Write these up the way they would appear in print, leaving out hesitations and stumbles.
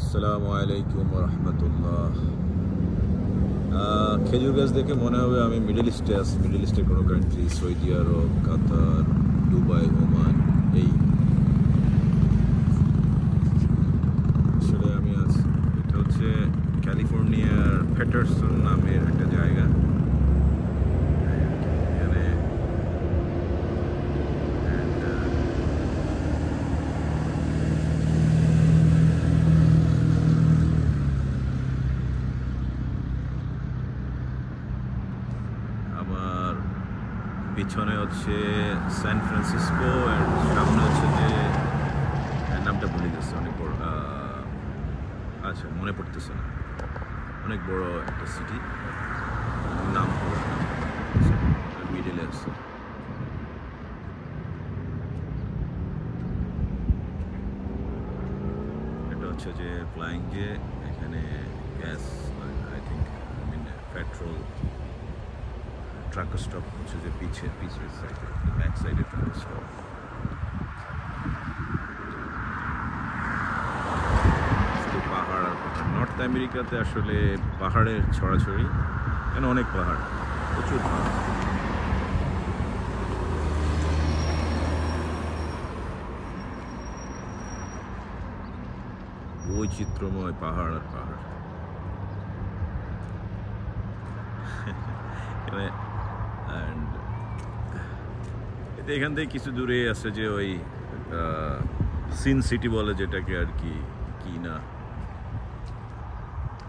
আসসালামু আলাইকুম রহমতুল্লাহ। খেজুর গাছ দেখে মনে হবে আমি মিডল ইস্টে আছি। মিডল ইস্টের কোনো কান্ট্রি, সৌদি আরব, কাতার, দুবাই, ওমান। এই আসলে আমি আছি, এটা হচ্ছে ক্যালিফোর্নিয়ার প্যাটারসন নামের একটা জায়গা। এখানে আমার পিছনে হচ্ছে সান ফ্রান্সিসকো, আর সামনে হচ্ছে যে নামটা ভুলে গেছে, অনেক বড়, আচ্ছা মনে পড়তেছে না, অনেক বড় একটা সিটি, নাম মিডলে আছে। এটা হচ্ছে যে ফ্লাইং, যে এখানে gas, I think petrol truck stop হচ্ছে যে পিছের সাইডে, ব্যাক সাইডে ট্রাক স্টপ। পাহাড় আর পাহাড়। নর্থ আমেরিকাতে আসলে পাহাড়ের ছড়াছড়ি, এখানে অনেক পাহাড়, প্রচুর পাহাড়। বৈচিত্র্যময় পাহাড় আর পাহাড়। এখান থেকে কিছু দূরে আছে যে ওই সিন সিটি বলে যেটাকে, আর কি কি না,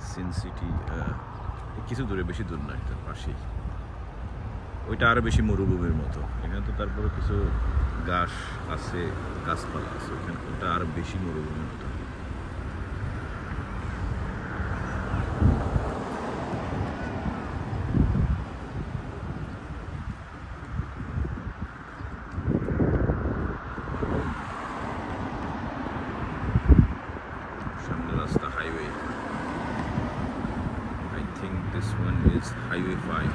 সিন সিটি কিছু দূরে, বেশি দূর না, এটার পাশেই। ওইটা আরো বেশি মরুভূমির মতো। এখানে তো তারপরে কিছু গাছ আছে, গাছপালা আছে, ওখানে ওটা আরো বেশি মরুভূমির মতো। সামনে রাস্তা, highway. I think this one is Highway 5.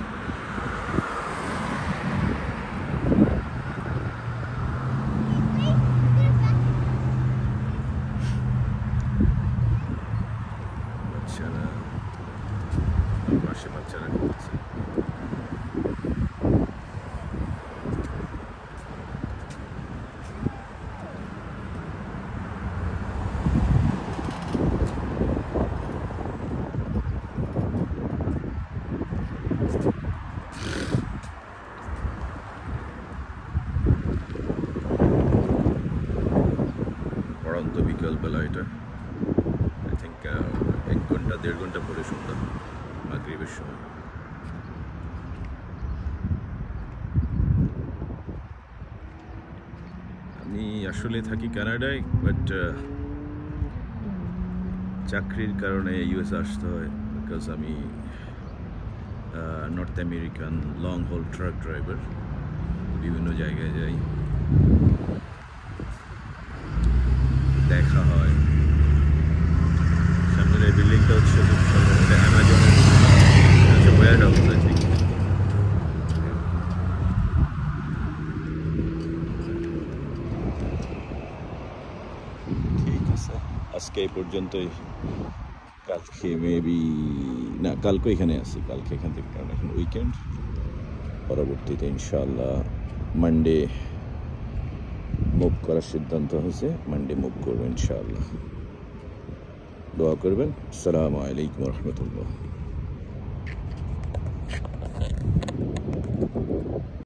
বাচ্চারা পাশে বাচ্চারা খেলছে। পড়ন্ত বিকালবেলা এটা, আই থিঙ্ক 1 ঘন্টা 1.5 ঘন্টা পরে সন্ধ্যা, মাগরিবের সময়। আমি আসলে থাকি কানাডায়, বাট চাকরির কারণে ইউএস আসতে হয়, বিকজ আমি নর্থ আমেরিকান লং হল ট্রাক ড্রাইভার, বিভিন্ন জায়গায় যাই, দেখা হয়। সামনের এই বিল্ডিংটা হচ্ছে অ্যামাজনের ওয়্যার হাউস, আই থিঙ্ক। ঠিক আছে, আজকে এই পর্যন্তই। কালকে মেবি না, কালকে এখানে আসি, কালকে এখান থেকে, কারণ এখন উইকেন্ড। পরবর্তীতে ইনশাআল্লাহ মানডে মুভ করার সিদ্ধান্ত হয়েছে, মানডে মুভ করবো ইনশাআল্লাহ। দোয়া করবেন। আসসালামু আলাইকুম রহমতুল্লাহ।